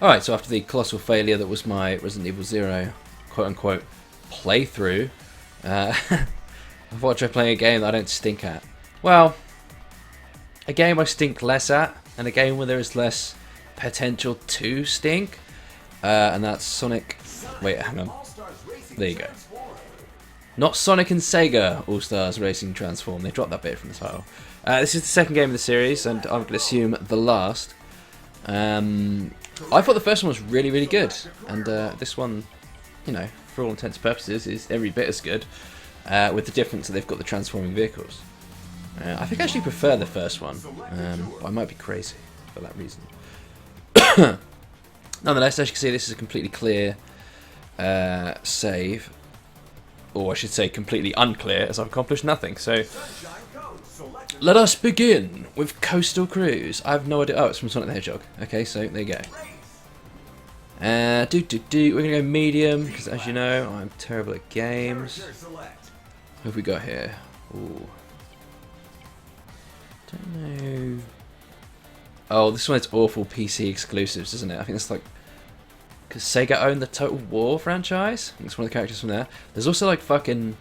Alright, so after the colossal failure that was my Resident Evil 0 quote-unquote playthrough, I thought I'd try playing a game that I don't stink at. Well, a game I stink less at, and a game where there is less potential to stink, and that's Sonic... Wait, hang on. There you go. Not Sonic and Sega All-Stars Racing Transform. They dropped that bit from the title. This is the second game of the series, and I'm going to assume the last. I thought the first one was really, really good, and this one, you know, for all intents and purposes, is every bit as good, with the difference that they've got the transforming vehicles. I think I actually prefer the first one. I might be crazy for that reason. Nonetheless, as you can see, this is a completely clear save, or I should say completely unclear, as I've accomplished nothing. So let us begin with Coastal Cruise. I have no idea. Oh, it's from Sonic the Hedgehog. Okay, so there you go. We're gonna go medium because, as you know, I'm terrible at games. What have we got here? Ooh. Don't know. Oh, this one's awful PC exclusives, isn't it? I think it's like because Sega owned the Total War franchise. I think it's one of the characters from there. There's also like fucking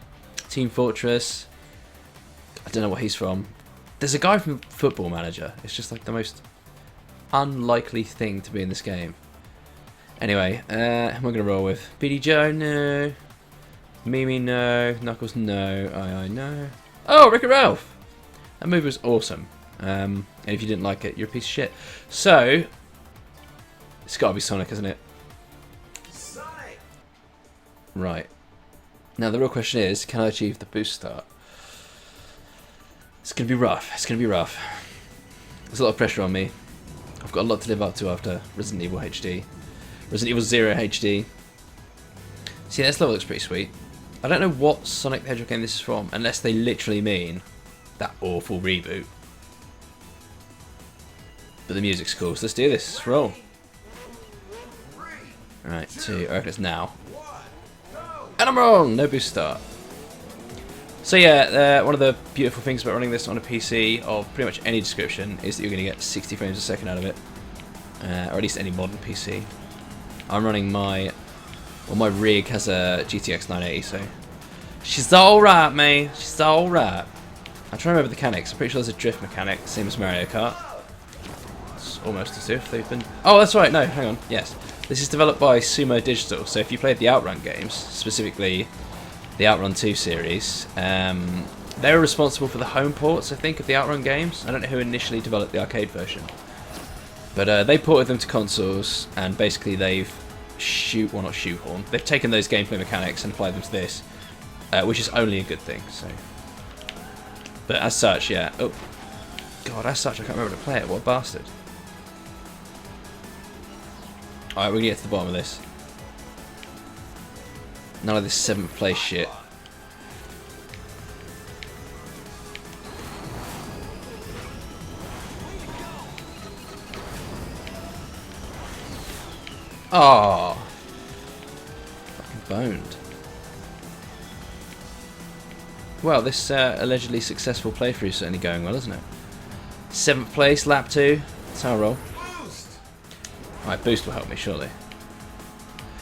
Team Fortress. I don't know what he's from. There's a guy from Football Manager. It's just like the most unlikely thing to be in this game. Anyway, who am I going to roll with? BD Joe, no. Mimi, no. Knuckles, no. I, no. Oh, Rick and Ralph! That movie was awesome. And if you didn't like it, you're a piece of shit. So, it's got to be Sonic, isn't it? Sonic! Right. Now, the real question is, can I achieve the boost start? It's going to be rough. It's going to be rough. There's a lot of pressure on me. I've got a lot to live up to after Resident Evil HD. Resident Evil 0 HD. See, this level looks pretty sweet. I don't know what Sonic the Hedgehog game this is from, unless they literally mean that awful reboot. But the music's cool, so let's do this. Let's roll. Alright, 2. I reckon it's now. And I'm wrong! No boost start. So yeah, one of the beautiful things about running this on a PC of pretty much any description is that you're going to get 60 frames a second out of it. Or at least any modern PC. I'm running my rig has a GTX 980, so she's alright, man. She's alright. I'm trying to remember the mechanics. I'm pretty sure there's a drift mechanic, same as Mario Kart. It's almost as if they've been... Oh, that's right. No, hang on. Yes. This is developed by Sumo Digital, so if you played the Outrun games, specifically the Outrun 2 series, they were responsible for the home ports, I think, of the Outrun games. I don't know who initially developed the arcade version. But they ported them to consoles, and basically they've they've taken those gameplay mechanics and applied them to this, which is only a good thing. So, but as such, yeah. Oh, God, as such, I can't remember how to play it. What a bastard! All right, we're gonna get to the bottom of this. None of this 7th place shit. Oh, fucking boned. Well, this allegedly successful playthrough is certainly going well, isn't it? 7th place, lap 2. That's how I roll. Alright, boost will help me, surely.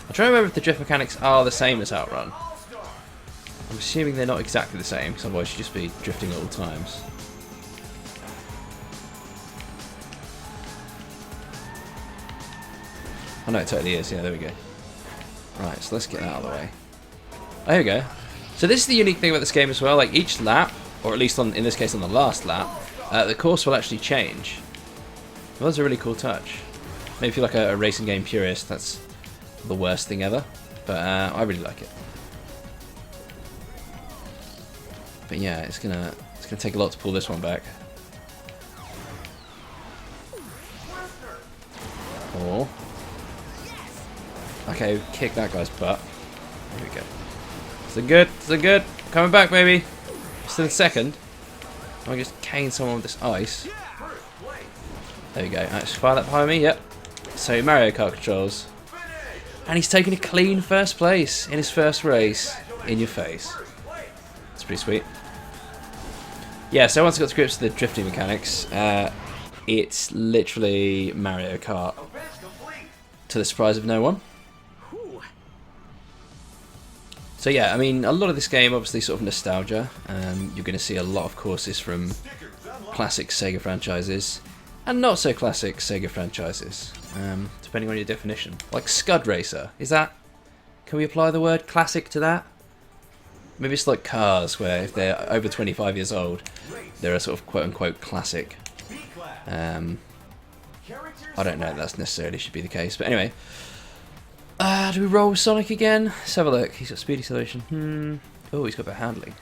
I'm trying to remember if the drift mechanics are the same as Outrun. I'm assuming they're not exactly the same, because otherwise you'd just be drifting at all times. Oh no, it totally is. Yeah, there we go. Right, so let's get that out of the way. Oh, here we go. So this is the unique thing about this game as well. Like each lap, or at least in this case on the last lap, the course will actually change. Well, that's a really cool touch. Maybe if you're like a racing game purist, that's the worst thing ever. But I really like it. But yeah, it's gonna take a lot to pull this one back. Oh. Okay, kick that guy's butt. There we go. So good, so good. Coming back, baby. Still in second. I just cane someone with this ice. There we go. Alright, just fire that behind me. Yep. So Mario Kart controls. And he's taking a clean first place in his first race. In your face. It's pretty sweet. Yeah, so once I got to grips with the drifting mechanics, it's literally Mario Kart to the surprise of no one. So yeah, I mean, a lot of this game, obviously sort of nostalgia. You're going to see a lot of courses from classic Sega franchises and not so classic Sega franchises, depending on your definition. Like Scud Racer, is that... Can we apply the word classic to that? Maybe it's like Cars, where if they're over 25 years old, they're a sort of quote-unquote classic. I don't know if that's necessarily should be the case, but anyway. Do we roll with Sonic again? Let's have a look. He's got speed acceleration. Oh, he's got better handling.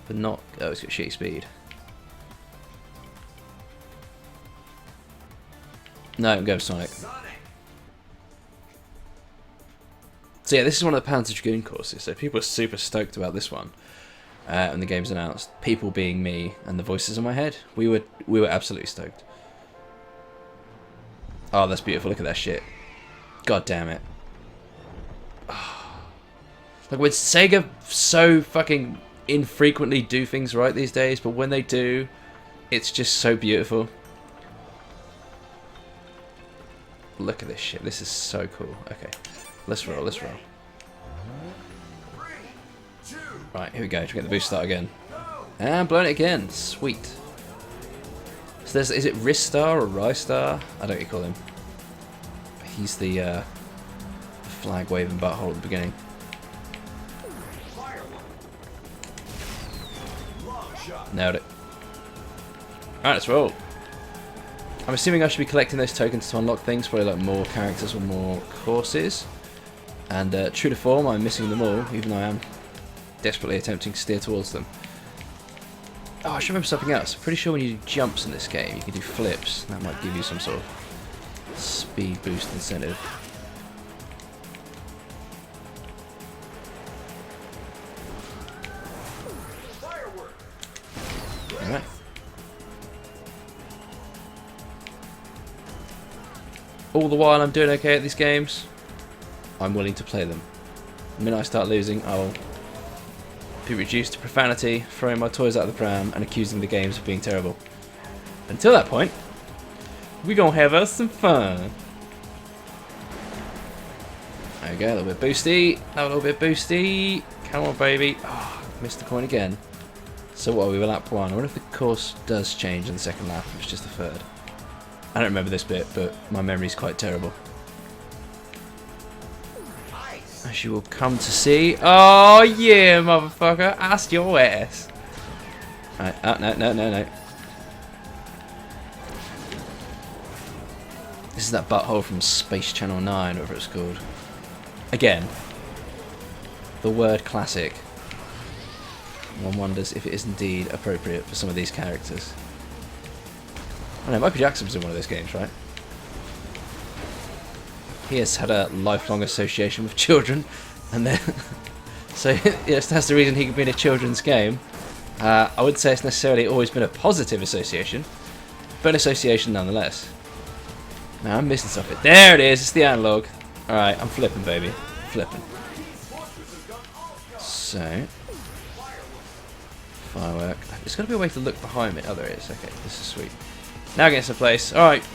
But not... Oh, he's got shitty speed. No, I'm going with Sonic. So yeah, this is one of the Panzer Dragoon courses, so people are super stoked about this one. When the game's announced. People being me and the voices in my head. We were absolutely stoked. Oh, that's beautiful. Look at that shit. God damn it. Like, when Sega so fucking infrequently do things right these days, but when they do, it's just so beautiful. Look at this shit. This is so cool. Okay. Let's roll, let's roll. Right, here we go. Should we get the boost start again? And blowing it again. Sweet. So there's, is it Ristar or Rystar? I don't know what you call him. He's the flag waving butthole at the beginning. Nailed it. Alright, let's roll. I'm assuming I should be collecting those tokens to unlock things, probably like more characters or more courses. And true to form, I'm missing them all, even though I am desperately attempting to steer towards them. Oh, I should remember something else. I'm pretty sure when you do jumps in this game, you can do flips. That might give you some sort of speed boost incentive. Alright. All the while I'm doing okay at these games, I'm willing to play them. The minute I start losing, I'll be reduced to profanity, throwing my toys out of the pram and accusing the games of being terrible. Until that point, we're gonna have us some fun. There we go, a little bit boosty, a little bit boosty. Come on, baby. Oh, missed the coin again. So what, we were lap 1. I wonder if the course does change in the second lap, if it's just the third. I don't remember this bit, but my memory's quite terrible. As you will come to see. Oh yeah, motherfucker. Ask your ass. Alright, oh, no. This is that butthole from Space Channel 9, whatever it's called. Again, the word classic. One wonders if it is indeed appropriate for some of these characters. I know, Michael Jackson was in one of those games, right? He has had a lifelong association with children, and then so yes, that's the reason he could be in a children's game. I wouldn't say it's necessarily always been a positive association, but an association nonetheless. Now I'm missing something. There it is. It's the analog. All right, I'm flipping, baby, flipping. So firework. There's got to be a way to look behind me. Oh, there it is. Okay, this is sweet. Now getting to place. All right. I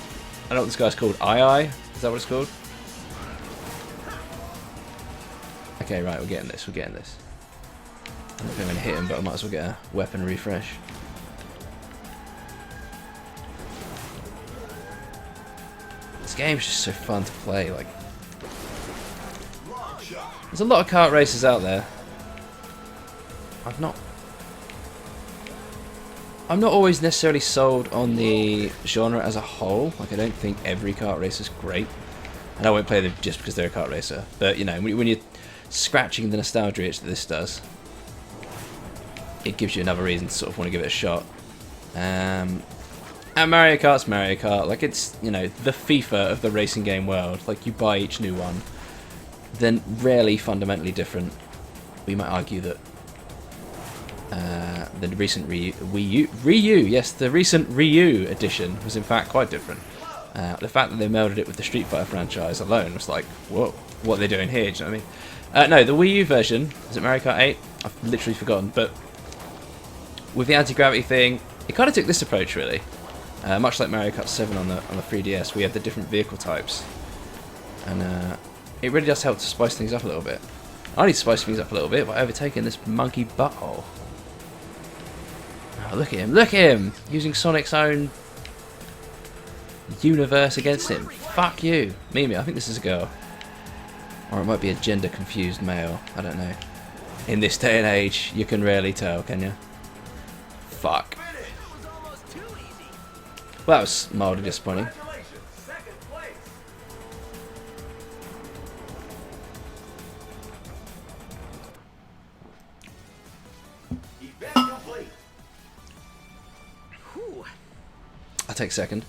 don't know what this guy's called. Is that what it's called? Okay, right, we're getting this, I don't know if I'm going to hit him, but I might as well get a weapon refresh. This game's just so fun to play, like... There's a lot of kart races out there. I'm not always necessarily sold on the genre as a whole. Like, I don't think every kart race is great. And I won't play them just because they're a kart racer. But, you know, when you're scratching the nostalgia itch that this does, it gives you another reason to sort of want to give it a shot. And Mario Kart's Mario Kart. Like, it's, you know, the FIFA of the racing game world. Like, you buy each new one. Then rarely fundamentally different. We might argue that the recent the recent Ryu edition was in fact quite different. The fact that they melded it with the Street Fighter franchise alone was like, whoa, what are they doing here? Do you know what I mean? No, the Wii U version, is it Mario Kart 8? I've literally forgotten, but with the anti-gravity thing, it kind of took this approach really. Much like Mario Kart 7 on the 3DS, we had the different vehicle types. And it really does help to spice things up a little bit. I need to spice things up a little bit by overtaking this monkey butthole. Oh, look at him, look at him! Using Sonic's own universe against him. Fuck you. Mimi, I think this is a girl. Or it might be a gender-confused male. I don't know. In this day and age, you can rarely tell, can you? Fuck. Well, that was mildly disappointing. I'll take second.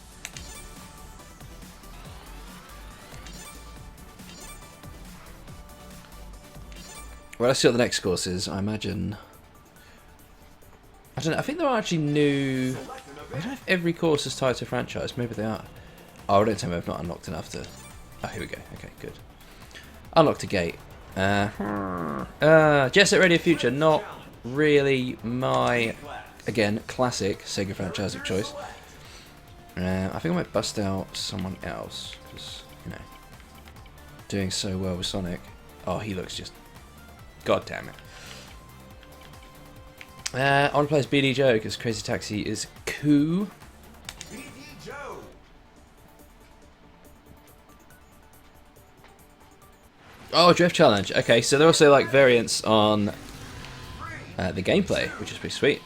Well, let's see what the next course is. I imagine... I don't know. I think there are actually new... I don't know if every course is tied to a franchise. Maybe they are. Oh, don't tell me I've not unlocked enough to... Oh, here we go. Okay, good. Unlocked a gate. Jet Set Radio Future. Not really my, again, classic Sega franchise of choice. I think I might bust out someone else. Because, you know, doing so well with Sonic. Oh, he looks just... God damn it. I want to play as BD Joe because Crazy Taxi is cool. BD Joe. Oh, Drift Challenge. Okay, so they're also like variants on the gameplay, which is pretty sweet.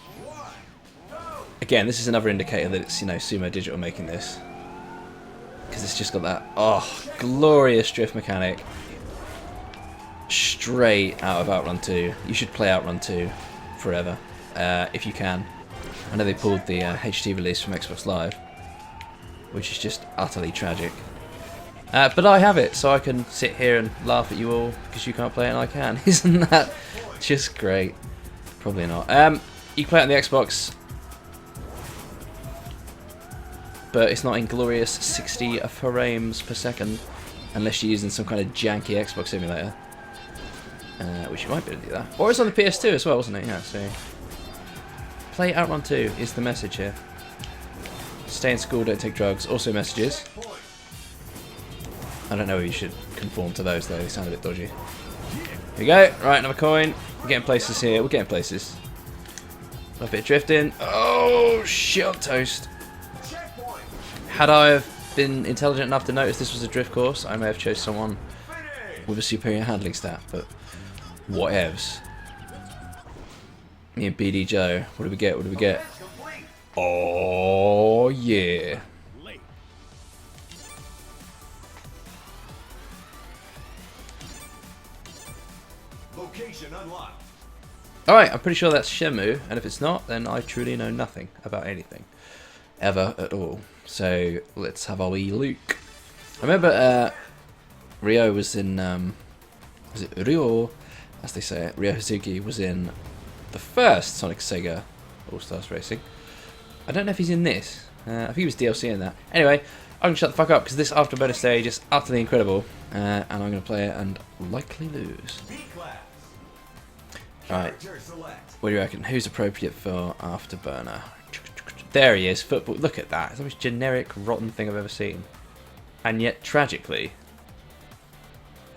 Again, this is another indicator that it's, you know, Sumo Digital making this. Because it's just got that, oh, glorious drift mechanic. Straight out of Outrun 2. You should play Outrun 2 forever, if you can. I know they pulled the HT release from Xbox Live, which is just utterly tragic. But I have it, so I can sit here and laugh at you all because you can't play it and I can. Isn't that just great? Probably not. You can play it on the Xbox, but it's not in glorious 60 frames per second unless you're using some kind of janky Xbox simulator. Which you might be able to do that. Or it's on the PS2 as well, wasn't it? Yeah, so... Play Outrun 2 is the message here. Stay in school, don't take drugs. Also messages. I don't know if you should conform to those though, they sound a bit dodgy. Here we go, right, another coin. We're getting places here, we're getting places. A bit of drifting. Oh, shit on toast. Had I have been intelligent enough to notice this was a drift course, I may have chose someone with a superior handling stat, but whatevs. Me and BD Joe, what do we get, what do we get? Oh, yeah. Alright, I'm pretty sure that's Shenmue, and if it's not, then I truly know nothing about anything. Ever at all. So, let's have a wee look. I remember Ryo was in, was it Ryo, as they say it, Ryo Hazuki was in the first Sonic Sega All-Stars Racing. I don't know if he's in this. I think he was DLC in that. Anyway, I'm going to shut the fuck up because this after bonus stage is utterly incredible. And I'm going to play it and likely lose. Alright, what do you reckon? Who's appropriate for Afterburner? There he is, football. Look at that. It's the most generic, rotten thing I've ever seen. And yet, tragically,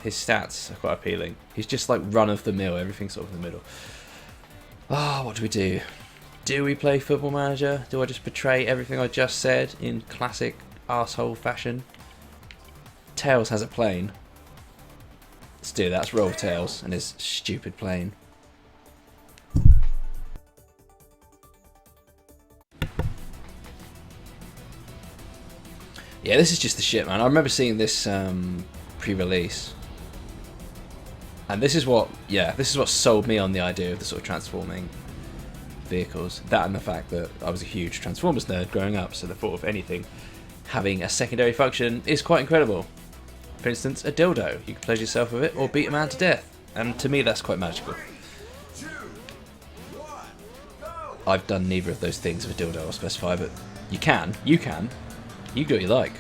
his stats are quite appealing. He's just like run-of-the-mill, everything's sort of in the middle. Ah, what do we do? Do we play Football Manager? Do I just betray everything I just said in classic arsehole fashion? Tails has a plane. Let's do that. Let's roll Tails and his stupid plane. Yeah, this is just the shit, man. I remember seeing this pre-release. And this is what, yeah, this is what sold me on the idea of the sort of transforming vehicles. That and the fact that I was a huge Transformers nerd growing up, so the thought of anything having a secondary function is quite incredible. For instance, a dildo. You can pleasure yourself with it or beat a man to death. And to me, that's quite magical. I've done neither of those things with a dildo, I'll specify, but you can. You do what you like.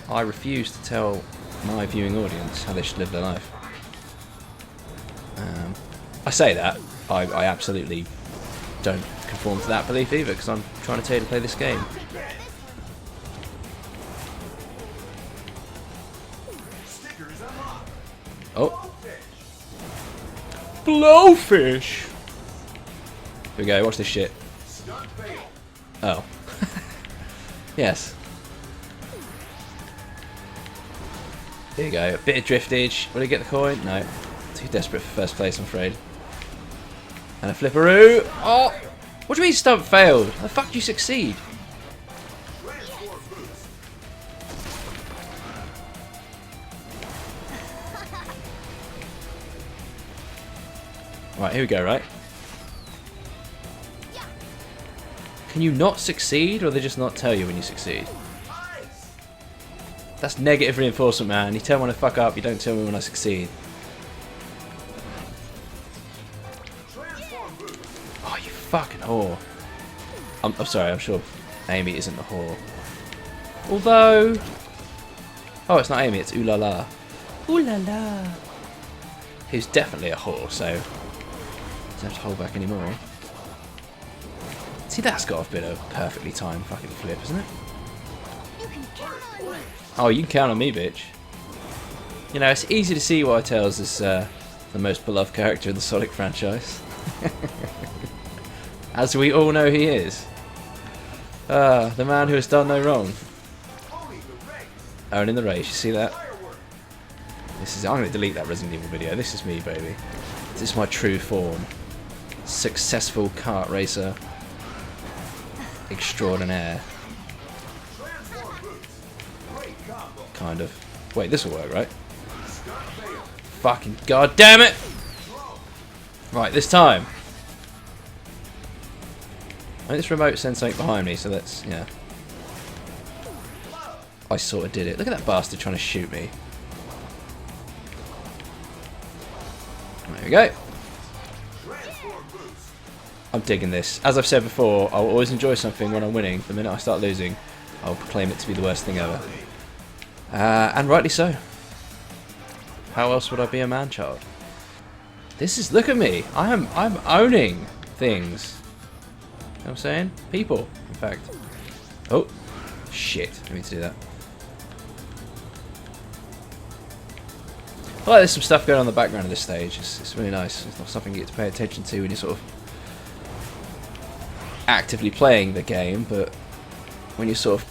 I refuse to tell my viewing audience how they should live their life. I say that. I absolutely don't conform to that belief either, because I'm trying to tell you to play this game. Blowfish! Here we go, watch this shit. Oh. Yes. Here you go, a bit of driftage. Will he get the coin? No. Too desperate for first place, I'm afraid. And a flipperoo. Oh! What do you mean stunt failed? How the fuck did you succeed? Right, here we go, right? Can you not succeed, or they just not tell you when you succeed? That's negative reinforcement, man. You tell me when I fuck up, you don't tell me when I succeed. Oh, you fucking whore. I'm sorry, I'm sure Amy isn't a whore. Although... Oh, it's not Amy, it's Ooh La La. Ooh La La. Who's definitely a whore, so... Don't have to hold back anymore. See, that's got a bit of perfectly timed fucking flip, isn't it? Oh, you can count on me, bitch. You know, it's easy to see why Tails is the most beloved character in the Sonic franchise. As we all know he is. The man who has done no wrong. Owning the race, you see that? This is. I'm going to delete that Resident Evil video. This is me, baby. This is my true form. Successful kart racer extraordinaire. Kind of. Wait, this will work, right? Fucking god damn it! Right, this time. I think this remote sends something behind me, so let's, yeah. I sort of did it. Look at that bastard trying to shoot me. There we go. I'm digging this. As I've said before, I'll always enjoy something when I'm winning. The minute I start losing, I'll proclaim it to be the worst thing ever. And rightly so. How else would I be a man-child? This is... Look at me. I'm owning things. You know what I'm saying? People, in fact. Oh. Shit. I need to do that. I like there's some stuff going on in the background of this stage. It's really nice. It's not something you get to pay attention to when you're sort of actively playing the game, but when you're sort of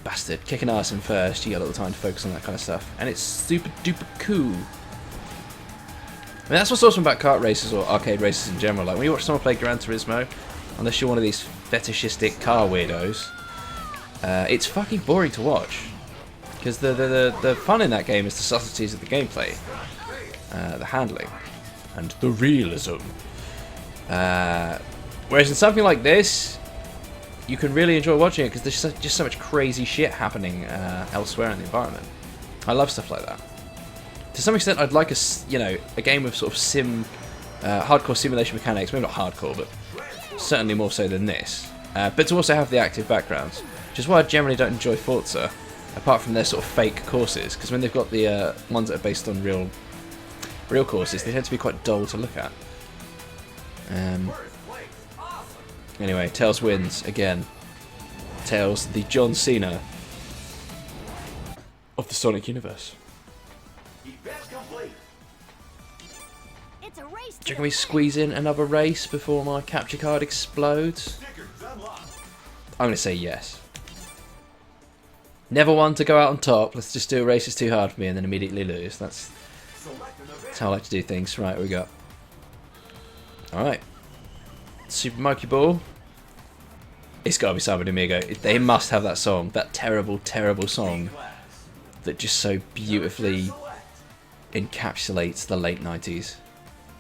bastard kicking ass in first, you get a little time to focus on that kind of stuff, and it's super duper cool. I mean, that's what's awesome about kart races or arcade races in general. Like when you watch someone play Gran Turismo, unless you're one of these fetishistic car weirdos, it's fucking boring to watch. Because the fun in that game is the subtleties of the gameplay, the handling, and the realism. Whereas in something like this, you can really enjoy watching it because there's just so much crazy shit happening elsewhere in the environment. I love stuff like that. To some extent, I'd like a game with sort of hardcore simulation mechanics. Maybe not hardcore, but certainly more so than this. But to also have the active backgrounds, which is why I generally don't enjoy Forza. Apart from their sort of fake courses, because when they've got the ones that are based on real courses, they tend to be quite dull to look at. Anyway, Tails wins again. Tails, the John Cena of the Sonic universe. Do you reckon we squeeze in another race before my capture card explodes? I'm going to say yes. Never one to go out on top. Let's just do a race that's too hard for me and then immediately lose. That's how I like to do things. Right, what we got? Alright. Super Monkey Ball. It's got to be Samba de Amigo. They must have that song. That terrible, terrible song that just so beautifully encapsulates the late 90s.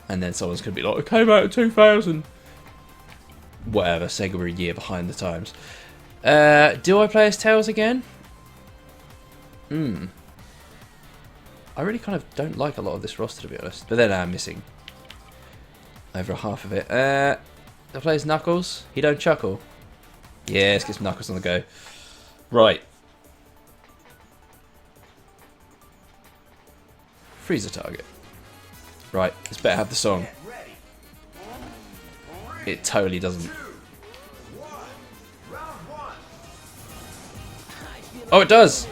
And then someone's going to be like, it came out in 2000. Whatever. Sega were a year behind the times. Do I play as Tails again? I really kind of don't like a lot of this roster, to be honest. But then I'm missing over half of it. Do I play as Knuckles? He don't chuckle. Yeah, let's get some Knuckles on the go. Right. Freezer target. Right, let's better have the song. It totally doesn't. Oh, it does!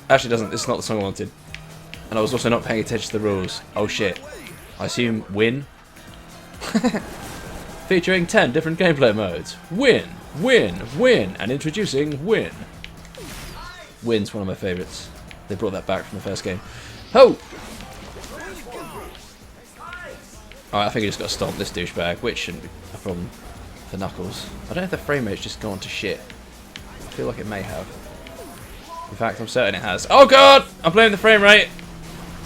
Actually, it doesn't. This is not the song I wanted. And I was also not paying attention to the rules. Oh shit. I assume win? Featuring 10 different gameplay modes. Win, win, win, and introducing win. Win's one of my favourites. They brought that back from the first game. Oh! Alright, I think I just got to stomp this douchebag, which shouldn't be a problem for Knuckles. I don't know if the frame rate's just gone to shit. I feel like it may have. In fact, I'm certain it has. Oh god! I'm blaming the frame rate!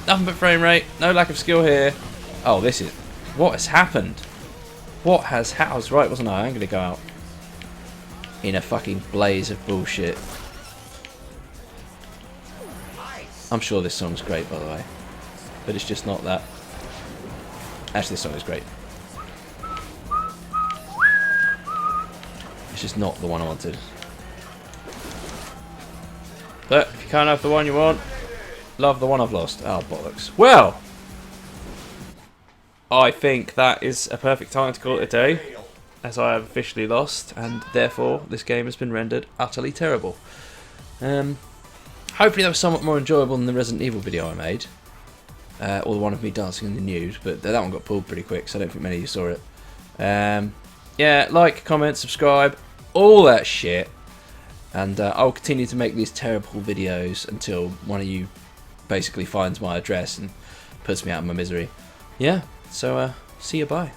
Nothing but frame rate. No lack of skill here. Oh, this is... What has happened? What has... I was right, wasn't I? I'm going to go out in a fucking blaze of bullshit. I'm sure this song's great, by the way. But it's just not that. Actually, this song is great. It's just not the one I wanted. But if you can't have the one you want, love the one I've lost. Oh, bollocks. Well, I think that is a perfect time to call it a day, as I have officially lost, and therefore this game has been rendered utterly terrible. Hopefully that was somewhat more enjoyable than the Resident Evil video I made. Or the one of me dancing in the nude, but that one got pulled pretty quick, so I don't think many of you saw it. Yeah, like, comment, subscribe, all that shit. And I'll continue to make these terrible videos until one of you basically finds my address and puts me out of my misery. Yeah, so see you, bye.